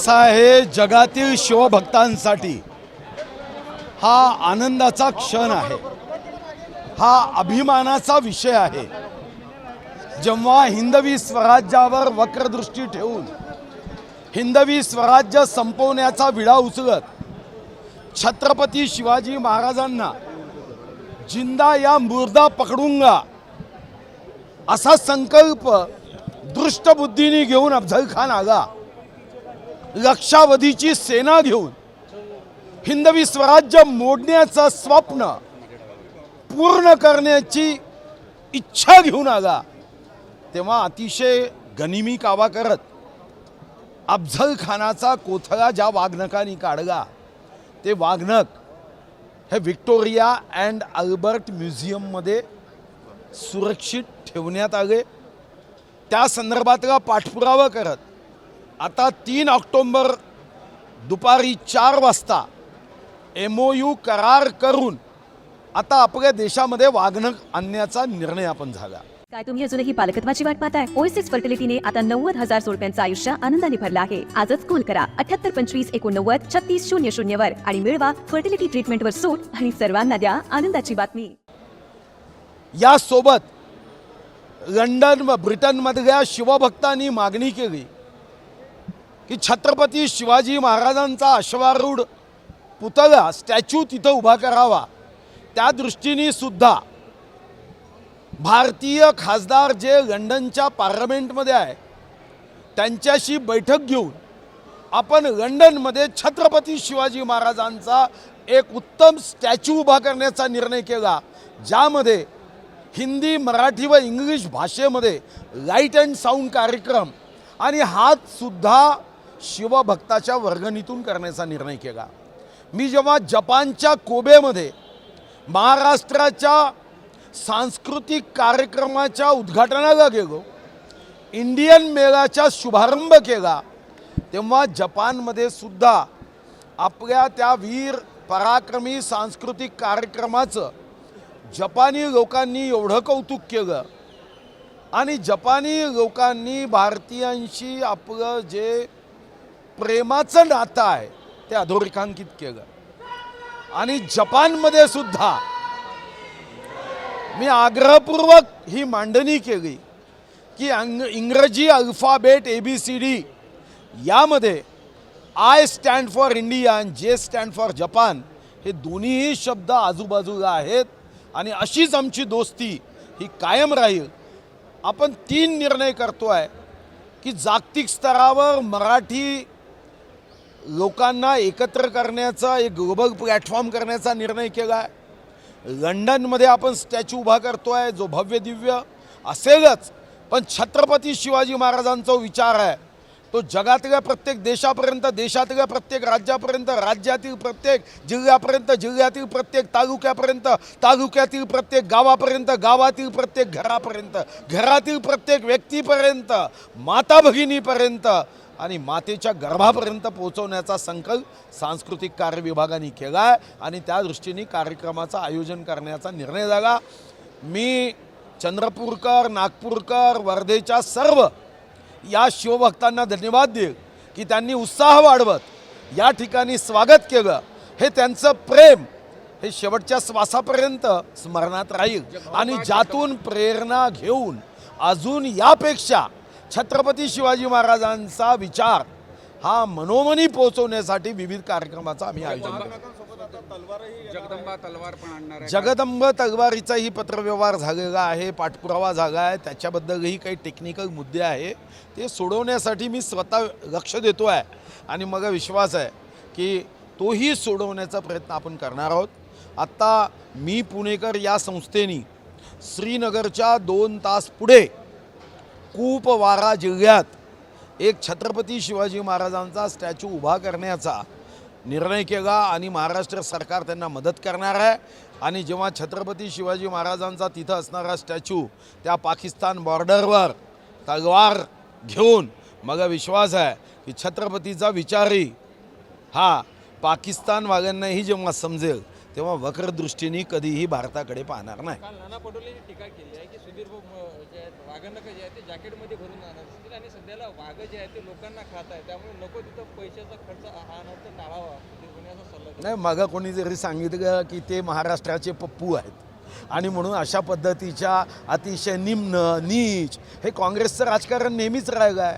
असं आहे, जगातील शिवभक्तांसाठी हा आनंदाचा क्षण आहे, हा अभिमानाचा विषय आहे। जेव्हा हिंदवी स्वराज्यावर वक्रदृष्टी ठेवून हिंदवी स्वराज्य संपवण्याचा विडा उचलत छत्रपती शिवाजी महाराजांना जिंदा या मुर्दा पकडूंगा असा संकल्प दृष्टबुद्धीने घेऊन अफजल खान आगा लक्षावधीची सेना घेऊन हिंदवी स्वराज्य मोडण्याचं स्वप्न पूर्ण करण्याची इच्छा घेऊन आला, तेव्हा अतिशय गनिमी कावा करत अफजल खानाचा कोथळा ज्या वाघनकाने काढला ते वाघनक हे व्हिक्टोरिया अँड अल्बर्ट म्युझियममध्ये सुरक्षित ठेवण्यात आले। त्या संदर्भातला पाठपुरावा करत आता 3 ऑक्टोबर दुपारी 4 वाजता MOU करार करून आता आपल्या देशामध्ये वाघनक आणण्याचा निर्णय आपण झाला। काय तुम्ही अजूनही पालकत्वाची वाट पाहताय? ओएसिस फर्टिलिटीने आता 90,000 जोडप्यांचं आयुष्य आनंदाने भरलं आहे। आजच कॉल करा 7825893600 वर आणि मिळवा फर्टिलिटी ट्रीटमेंटवर सूट आणि सर्वांना द्या आनंदाची बातमी। या सोबत लंडन व ब्रिटनमधल्या शिवभक्तांनी मागणी केली की छत्रपती शिवाजी महाराजांचा अश्वारूढ पुतळा स्टॅच्यू तिथं उभा करावा। त्या दृष्टीने सुद्धा भारतीय खासदार जे लंडनच्या पार्लमेंटमध्ये आहे त्यांच्याशी बैठक घेऊन आपण लंडनमध्ये छत्रपती शिवाजी महाराजांचा एक उत्तम स्टॅच्यू उभा करण्याचा निर्णय केला, ज्यामध्ये हिंदी, मराठी व इंग्लिश भाषेमध्ये लाईट अँड साऊंड कार्यक्रम आणि हात सुद्धा शिवभक्ताच्या वर्गणीतून करण्याचा निर्णय केला। मी जेव्हा जपानच्या कोबेमध्ये महाराष्ट्राच्या सांस्कृतिक कार्यक्रमाच्या उद्घाटनाला गेलो, इंडियन मेळाचा शुभारंभ केला, तेव्हा जपानमध्ये सुद्धा आपल्या त्या वीर पराक्रमी सांस्कृतिक कार्यक्रमाचं जपानी लोकांनी एवढं कौतुक केलं आणि जपानी लोकांनी भारतीयांशी आपलं जे प्रेमाचं नातं आहे ते अधोरेखांकित केलं। आणि जपानमध्ये सुद्धा मी आग्रहपूर्वक ही मांडणी केली की इंग्रजी अल्फाबेट ABCD यामध्ये I स्टँड फॉर इंडिया आणि J स्टँड फॉर जपान हे दोन्हीही शब्द आजूबाजूला आहेत आणि अशीच आमची दोस्ती ही कायम राहील। आपण 3 निर्णय करतोय की जागतिक स्तरावर मराठी लोकांना एकत्र करण्याचा एक ग्लोबल प्लॅटफॉर्म करण्याचा निर्णय केला आहे। लंडनमध्ये आपण स्टॅच्यू उभा करतोय जो भव्य दिव्य असेलच, पण छत्रपती शिवाजी महाराजांचा विचार आहे तो जगातल्या प्रत्येक देशापर्यंत, देशातल्या प्रत्येक राज्यापर्यंत, राज्यातील प्रत्येक जिल्ह्यापर्यंत, जिल्ह्यातील प्रत्येक तालुक्यापर्यंत, तालुक्यातील प्रत्येक गावापर्यंत, गावातील प्रत्येक घरापर्यंत, घरातील प्रत्येक व्यक्तीपर्यंत, माता भगिनीपर्यंत आणि मातेच्या गर्भापर्यंत पोहोचवण्याचा संकल्प सांस्कृतिक कार्य विभागाने केला आहे आणि त्या दृष्टीने कार्यक्रमाचं आयोजन करण्याचा निर्णय झाला। मी चंद्रपूरकर, नागपूरकर, वर्धेच्या सर्व या शिवभक्तांना धन्यवाद देईल की त्यांनी उत्साह वाढवत या ठिकाणी स्वागत केलं। हे त्यांचं प्रेम हे शेवटच्या श्वासापर्यंत स्मरणात राहील आणि ज्यातून प्रेरणा घेऊन अजून यापेक्षा छत्रपती शिवाजी महाराजांचा विचार हा मनोमनी पोहोचवण्यासाठी विविध कार्यक्रमाचं आम्ही आयोजन करतो। जगदंब तलवारीचाही पत्रव्यवहार झालेला आहे, पाठपुरावा झाला आहे, त्याच्याबद्दलही काही टेक्निकल मुद्दे आहे ते सोडवण्यासाठी मी स्वतः लक्ष देतो आहे आणि मला विश्वास आहे की तोही सोडवण्याचा प्रयत्न आपण करणार आहोत। आत्ता मी पुणेकर या संस्थेने श्रीनगरच्या 2 तास पुढे कुपवारा जिल्ह्यात एक छत्रपती शिवाजी महाराजांचा स्टॅच्यू उभा करण्याचा निर्णय केला आणि महाराष्ट्र सरकार त्यांना मदत करणार आहे। आणि जेव्हा छत्रपती शिवाजी महाराजांचा तिथं असणारा स्टॅच्यू त्या पाकिस्तान बॉर्डरवर तलवार घेऊन मला विश्वास आहे की छत्रपतीचा विचारही हा पाकिस्तानवाल्यांनाही जेव्हा समजेल तेव्हा वक्रदृष्टीने कधीही भारताकडे पाहणार नाही. काल नाना पटोलेंनी टीका केली आहे की सुधीर जे आहेत वाघनक जे आहे ते जॅकेटमध्ये भरून आणत असतील आणि सध्याला वाघ जे आहे ते लोकांना खात आहे, त्यामुळे नको तिथं पैशाचा खर्च हा अनर्थ टाळावा सुधीर कोणी असा सल्ला दिला. नाही, मागं कोणी जरी सांगितलं की ते महाराष्ट्राचे पप्पू आहेत आणि म्हणून अशा पद्धतीच्या अतिशय निम्न नीच हे काँग्रेसचं राजकारण नेहमीच राहिलं आहे.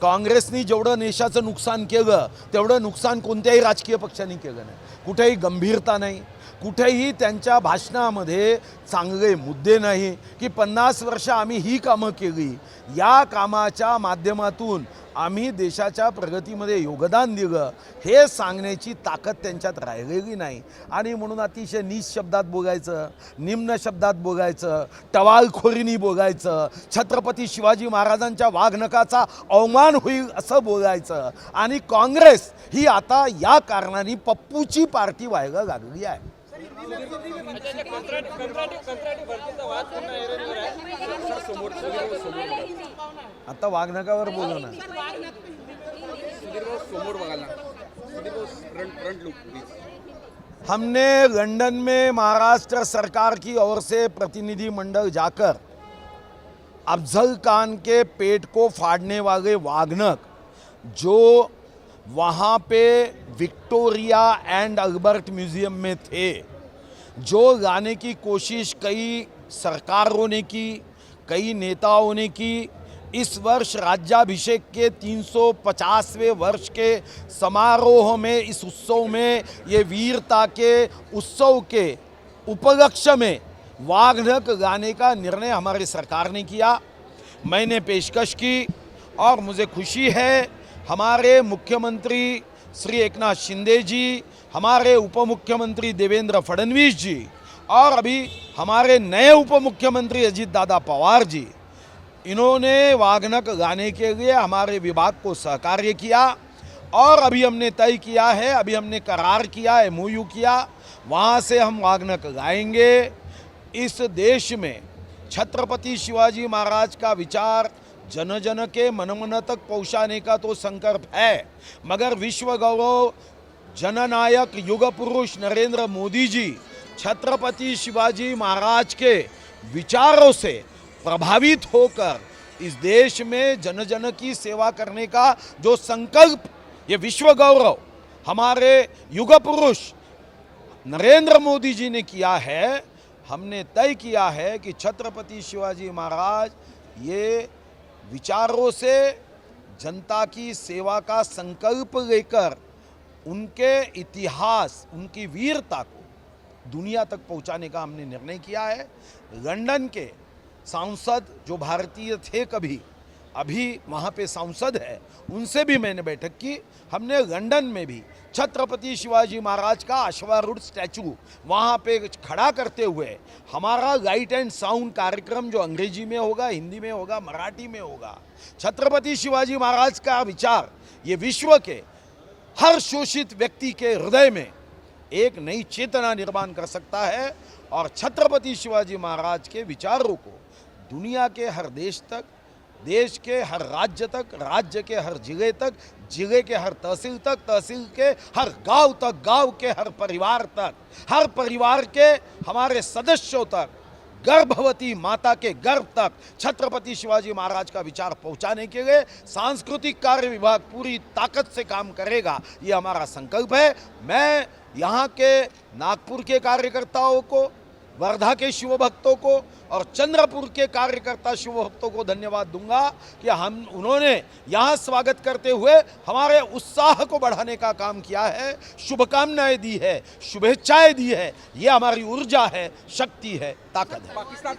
काँग्रेसनी जेवढं देशाचं नुकसान केलं तेवढं नुकसान कोणत्याही राजकीय पक्षाने केलं नाही. कुठेही गंभीरता नाही, कुठेही त्यांच्या भाषणामध्ये चांगले मुद्दे नाही की 50 वर्ष आम्ही ही कामं केली, या कामाच्या माध्यमातून आम्ही देशाच्या प्रगतीमध्ये योगदान दिलं हे सांगण्याची ताकद त्यांच्यात राहिलेली नाही. आणि म्हणून अतिशय नीच शब्दात बोलायचं, निम्न शब्दात बोलायचं, टवाळखोरीनी बोलायचं, छत्रपती शिवाजी महाराजांच्या वाघनकाचा अवमान होईल असं बोलायचं. आणि काँग्रेस ही आता या कारणाने पप्पूची पार्टी व्हायला लागली आहे. आता वाघनकावर बोलू ना. हमने लंदन में महाराष्ट्र सरकार की ओर से प्रतिनिधिमंडल जाकर अफजल खान के पेट को फाड़ने वाले वाघनक जो वहाँ पे विक्टोरिया एंड अल्बर्ट म्यूजियम में थे, जो लाने की कोशिश कई सरकारों ने की, कई नेताओं ने की. इस वर्ष राज्याभिषेक के 350वें वर्ष के समारोह में, इस उत्सव में, ये वीरता के उत्सव के उपलक्ष्य में वाघनक लाने का निर्णय हमारी सरकार ने किया. मैंने पेशकश की और मुझे खुशी है हमारे मुख्यमंत्री श्री एकनाथ शिंदे जी, हमारे उप मुख्यमंत्री देवेंद्र फडणवीस जी और अभी हमारे नए उप मुख्यमंत्री अजीत दादा पवार जी, इन्होंने वाघनक लाने के लिए हमारे विभाग को सहकार्य किया. और अभी हमने तय किया है, अभी हमने करार किया, MOU किया, वहाँ से हम वाघनक लाएंगे. इस देश में छत्रपति शिवाजी महाराज का विचार जन जन के मन मन तक पहुँचाने का तो संकल्प है, मगर विश्व गौरव जननायक युग पुरुष नरेंद्र मोदी जी छत्रपति शिवाजी महाराज के विचारों से प्रभावित होकर इस देश में जन जन की सेवा करने का जो संकल्प ये विश्व गौरव हमारे युग पुरुष नरेंद्र मोदी जी ने किया है, हमने तय किया है कि छत्रपति शिवाजी महाराज ये विचारों से जनता की सेवा का संकल्प लेकर उनके इतिहास, उनकी वीरता को दुनिया तक पहुंचाने का हमने निर्णय किया है. लंदन के सांसद जो भारतीय थे कभी, अभी वहाँ पे सांसद है, उनसे भी मैंने बैठक की. हमने लंदन में भी छत्रपति शिवाजी महाराज का अश्वारूढ़ स्टैचू वहाँ पे खड़ा करते हुए हमारा लाइट एंड साउंड कार्यक्रम जो अंग्रेजी में होगा, हिंदी में होगा, मराठी में होगा. छत्रपति शिवाजी महाराज का विचार ये विश्व के हर शोषित व्यक्ति के हृदय में एक नई चेतना निर्माण कर सकता है और छत्रपति शिवाजी महाराज के विचारों को दुनिया के हर देश तक, देश के हर राज्य तक, राज्य के हर जिले तक, जिले के हर तहसील तक, तहसील के हर गांव तक, गांव के हर परिवार तक, हर परिवार के हमारे सदस्यों तक, गर्भवती माता के गर्भ तक छत्रपति शिवाजी महाराज का विचार पहुंचाने के लिए सांस्कृतिक कार्य विभाग पूरी ताकत से काम करेगा, ये हमारा संकल्प है. मैं यहाँ के नागपुर के कार्यकर्ताओं को, वर्धा के शिव भक्तों को और चंद्रपुर के कार्यकर्ता शिव भक्तों को धन्यवाद दूंगा कि उन्होंने यहाँ स्वागत करते हुए हमारे उत्साह को बढ़ाने का काम किया है, शुभकामनाएं दी है, शुभेच्छाएं दी है. ये हमारी ऊर्जा है, शक्ति है, ताकत है. पाकिस्तान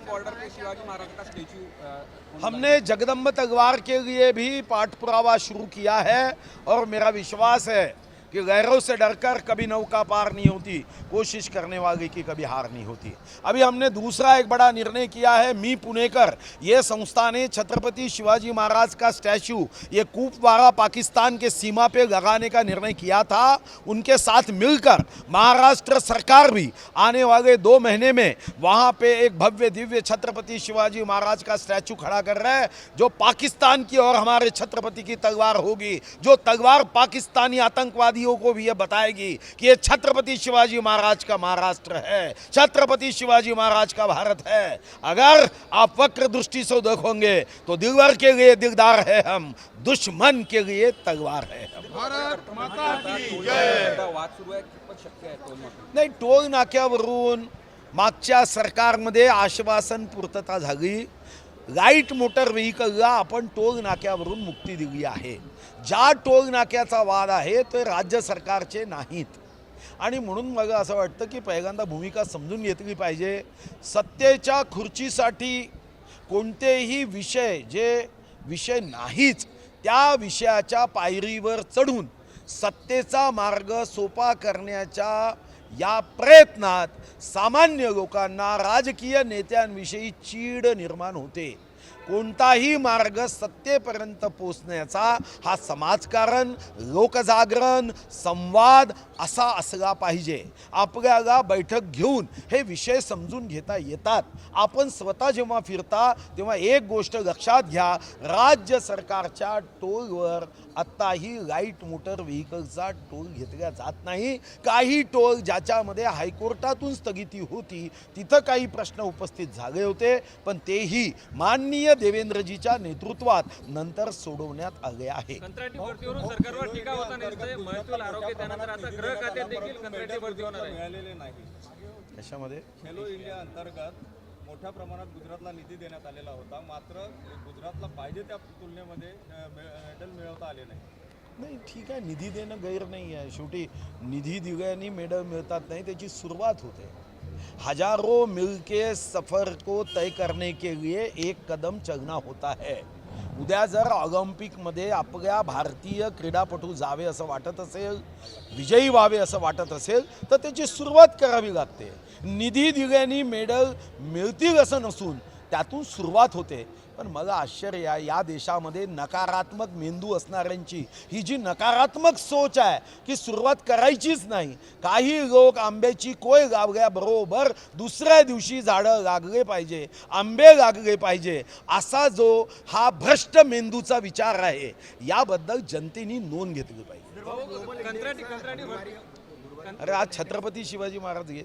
बॉर्डर पे शिवाजी महाराज का स्टेचू हमने जगदम्ब तलवार के लिए भी पाठ पुरावा शुरू किया है और मेरा विश्वास है कि गैरों से डरकर कभी नौका पार नहीं होती, कोशिश करने वाले की कभी हार नहीं होती. अभी हमने दूसरा एक बड़ा निर्णय किया है. मी पुणेकर ये संस्था ने छत्रपति शिवाजी महाराज का स्टैचू ये कुपवाड़ा पाकिस्तान के सीमा पे लगाने का निर्णय किया था. उनके साथ मिलकर महाराष्ट्र सरकार भी आने वाले 2 महीने में वहाँ पे एक भव्य दिव्य छत्रपति शिवाजी महाराज का स्टैचू खड़ा कर रहा है, जो पाकिस्तान की और हमारे छत्रपति की तलवार होगी, जो तलवार पाकिस्तानी आतंकवादी राष्ट्रवादियों को भी ये बताएगी कि ये छत्रपति शिवाजी महाराज का महाराष्ट्र है, छत्रपति शिवाजी महाराज का भारत है। अगर आप वक्र दृष्टि से देखोगे तो दिलवर के लिए दिलदार है हम, दुश्मन के लिए तलवार है हम। आता वाद सुरू आहे कितपत शक्य आहे टोल नाका? नाही, टोल नाक्यावरून मागच्या सरकारमध्ये आश्वासन पूर्तता झाली, लाईट मोटर व्हेकलला आपण टोल नाक्यावरून मुक्ती दिली आहे। ज्या टोल नाक्याचा वाद आहे ते राज्य सरकारचे नाहीत आणि म्हणून मला असं वाटतं की पहिल्यांदा भूमिका समजून घेतली पाहिजे। सत्तेच्या खुर्चीसाठी कोणतेही विषय जे विषय नाहीच त्या विषयाच्या पायरीवर चढून सत्तेचा मार्ग सोपा करण्याच्या या प्रयत्नात सामान्य लोकांना राजकीय नेत्यांविषयी चीड निर्माण होते। कोणताही मार्ग सत्तेपर्यंत पोहोचण्याचा हा समाजकारण, लोकजागरण, संवाद असा असला पाहिजे। आपल्याला बैठक घेऊन हे विषय समजून घेता येतात। आपण स्वतः जेव्हा फिरता तेव्हा एक गोष्ट लक्षात घ्या, राज्य सरकारच्या टोलवर आत्ताही लाईट मोटर व्हेकलचा टोल घेतला जात नाही। काही टोल ज्याच्यामध्ये हायकोर्टातून स्थगिती होती तिथं काही प्रश्न उपस्थित झाले होते, पण तेही माननीय देवेंद्रजीच्या नेतृत्वात नंतर सोडवण्यात आले आहे। कंत्राटी भरतीवरून सरकारवर टीका होताना दिसते। महसूल आरोग्य त्यानंतर आता गृह खात्यात देखील कंत्राटी भरती होणार आहे। मिळालेले नाही। त्याच्यामध्ये खेलो इंडिया अंतर्गत मोठ्या प्रमाणात गुजरातला निधी देण्यात आलेला होता, मात्र गुजरातला पाहिजे त्या तुलनेमध्ये मेडल मिळवता आले नाही। नाही, ठीक आहे, निधी देणं गैर नाही आहे। शेवटी निधी दिल्याने मेडल मिळतात नाही, त्याची सुरुवात होते। हजारों मिलके सफर को तय करने के लिए एक कदम चलना होता है। उद्या जर ऑलिम्पिकमध्ये आपल्या भारतीय क्रीडापटू जावे असं वाटत असेल, विजयी व्हावे असं वाटत असेल तर त्याची सुरुवात करावी लागते। निधी दिल्याने मेडल मिळतील असं नसून त्यातून सुरुवात होते। पण मला आश्चर्य आहे, या देशामध्ये नकारात्मक मेंदू असणाऱ्यांची ही जी नकारात्मक सोच आहे की सुरुवात करायचीच नाही। काही लोक आंब्याची कोय लावल्याबरोबर दुसऱ्या दिवशी झाडं लागले पाहिजे, आंबे लागले पाहिजे, असा जो हा भ्रष्ट मेंदूचा विचार आहे याबद्दल जनतेने नोंद घेतली पाहिजे। कंत्राटी भरती अरे आज छत्रपती शिवाजी महाराज घे,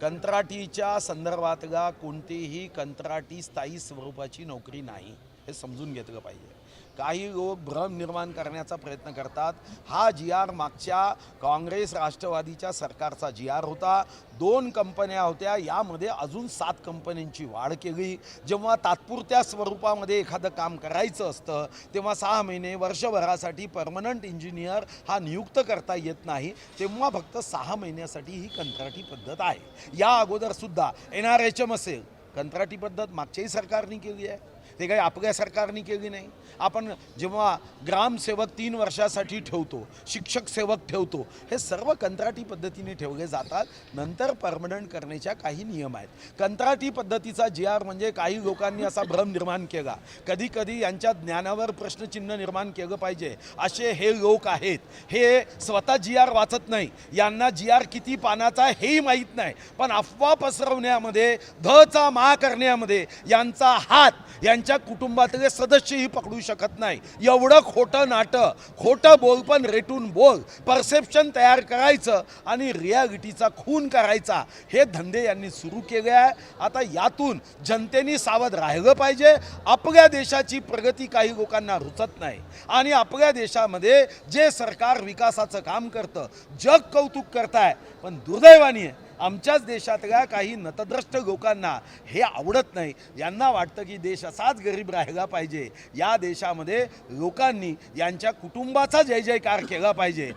कंत्राटीच्या संदर्भातला कोणतीही कंत्राटी स्थायी स्वरूपाची नोकरी नाही, हे समजून घेतलं पाहिजे। काही लोक भ्रम निर्माण करण्याचा प्रयत्न करतात। हा जी-आर मागच्या काँग्रेस राष्ट्रवादीच्या सरकारचा जी-आर होता। 2 कंपन्या होत्या, यामध्ये अजून 7 कंपन्यांची वाढ केली। जेव्हा तात्पुरत्या स्वरूपामध्ये एखादं काम करायचं असतं तेव्हा 6 महिने वर्षभरासाठी परमनंट इंजिनियर हा नियुक्त करता येत नाही, तेव्हा फक्त 6 महिन्यासाठी ही कंत्राटी पद्धत आहे। या अगोदरसुद्धा NRHM असेल, कंत्राटी पद्धत मागच्याही सरकारने केली आहे, ते काही आपल्या सरकारने केली नाही। आपण जेव्हा ग्रामसेवक 3 वर्षासाठी ठेवतो, शिक्षक सेवक ठेवतो, हे सर्व कंत्राटी पद्धतीने ठेवले जातात। नंतर परमनंट करण्याच्या काही नियम आहेत। कंत्राटी पद्धतीचा जी-आर म्हणजे काही लोकांनी असा भ्रम निर्माण केला, कधी कधी यांच्या ज्ञानावर प्रश्नचिन्ह निर्माण केलं पाहिजे असे हे लोक आहेत। हे स्वतः जी-आर वाचत नाही, यांना जी-आर किती पानाचा हेही माहीत नाही, पण अफवा पसरवण्यामध्ये, धचा मा करण्यामध्ये यांचा हात यांच्या कुटुंबातले सदस्यही पकडू शकत नाही। एवढं खोटं नाटं, खोटं बोल पण रेटून बोल, परसेप्शन तयार करायचं आणि रियालिटीचा खून करायचा, हे धंदे यांनी सुरू केले आहे। आता यातून जनतेने सावध राहिलं पाहिजे। आपल्या देशाची प्रगती काही लोकांना रुचत नाही आणि आपल्या देशामध्ये जे सरकार विकासाचं काम करतं, जग कौतुक करताय, पण दुर्दैवाने आमच्याच देशातल्या काही नतद्रष्ट लोकांना हे आवडत नाही। यांना वाटतं की देश असाच गरीब राहिला पाहिजे। या देशामध्ये लोकांनी यांच्या कुटुंबाचा जय जयकार केला पाहिजे।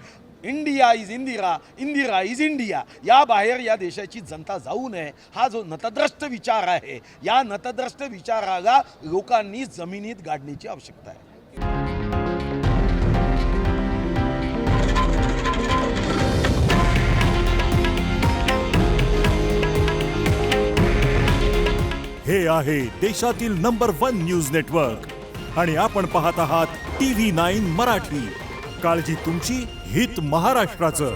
India is Indira, Indira is India, या बाहेर या देशाची जनता जाऊ नये, हा जो नतद्रष्ट विचार आहे, या नतद्रष्ट विचाराला लोकांनी जमिनीत गाडण्याची आवश्यकता आहे। हे आहे देशातील नंबर 1 न्यूज नेटवर्क आणि आपण पाहत आहात TV9 मराठी। काळजी तुमची, हित महाराष्ट्राचं।